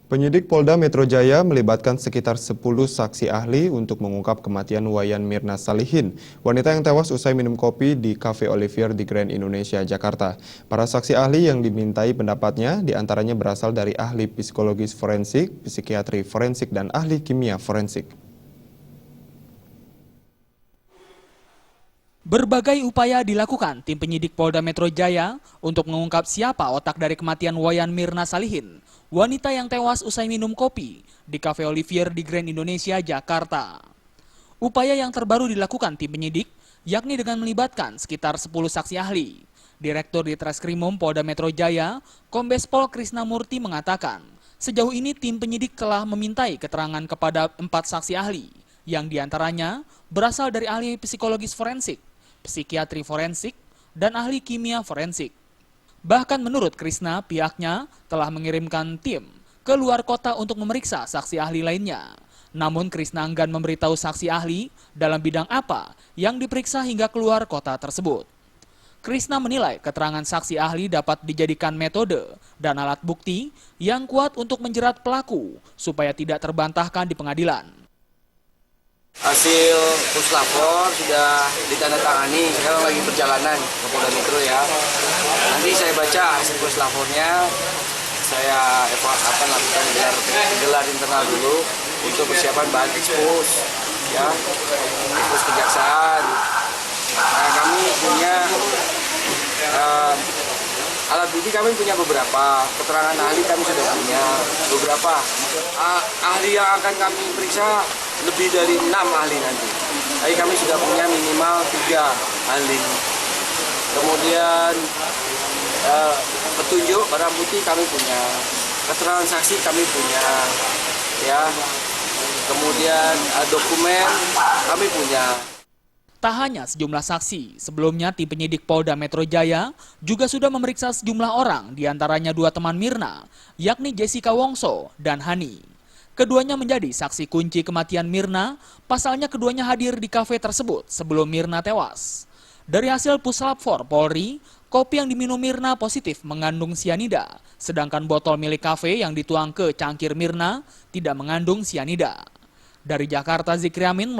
Penyidik Polda Metro Jaya melibatkan sekitar 10 saksi ahli untuk mengungkap kematian Wayan Mirna Salihin, wanita yang tewas usai minum kopi di Cafe Olivier di Grand Indonesia, Jakarta. Para saksi ahli yang dimintai pendapatnya diantaranya berasal dari ahli psikologis forensik, psikiatri forensik, dan ahli kimia forensik. Berbagai upaya dilakukan tim penyidik Polda Metro Jaya untuk mengungkap siapa otak dari kematian Wayan Mirna Salihin, wanita yang tewas usai minum kopi di Cafe Olivier di Grand Indonesia, Jakarta. Upaya yang terbaru dilakukan tim penyidik, yakni dengan melibatkan sekitar 10 saksi ahli. Direktur Ditreskrimum Polda Metro Jaya, Kombes Pol Krisnamurti mengatakan, sejauh ini tim penyidik telah memintai keterangan kepada 4 saksi ahli, yang diantaranya berasal dari ahli psikologis forensik, psikiatri forensik, dan ahli kimia forensik. Bahkan menurut Krisna, pihaknya telah mengirimkan tim ke luar kota untuk memeriksa saksi ahli lainnya. Namun Krisna enggan memberitahu saksi ahli dalam bidang apa yang diperiksa hingga keluar kota tersebut. Krisna menilai keterangan saksi ahli dapat dijadikan metode dan alat bukti yang kuat untuk menjerat pelaku supaya tidak terbantahkan di pengadilan. Hasil puslapor sudah ditandatangani, sekarang lagi perjalanan ke Polda Metro ya. Nanti saya baca hasil puslapornya, saya lakukan gelar internal dulu untuk persiapan bahan ekspos, ya, ekspos kejaksaan. Nah, kami punya alat bukti, kami punya beberapa, keterangan ahli kami sudah punya beberapa. Ahli yang akan kami periksa lebih dari 6 ahli nanti. Jadi kami sudah punya minimal 3 ahli. Kemudian petunjuk barang bukti kami punya, keterangan saksi kami punya, ya. Kemudian dokumen kami punya. Tak hanya sejumlah saksi, sebelumnya tim penyidik Polda Metro Jaya juga sudah memeriksa sejumlah orang, diantaranya 2 teman Mirna, yakni Jessica Wongso dan Hani. Keduanya menjadi saksi kunci kematian Mirna, pasalnya keduanya hadir di kafe tersebut sebelum Mirna tewas. Dari hasil puslapfor Polri, kopi yang diminum Mirna positif mengandung sianida, sedangkan botol milik kafe yang dituang ke cangkir Mirna tidak mengandung sianida. Dari Jakarta, Zikri Amin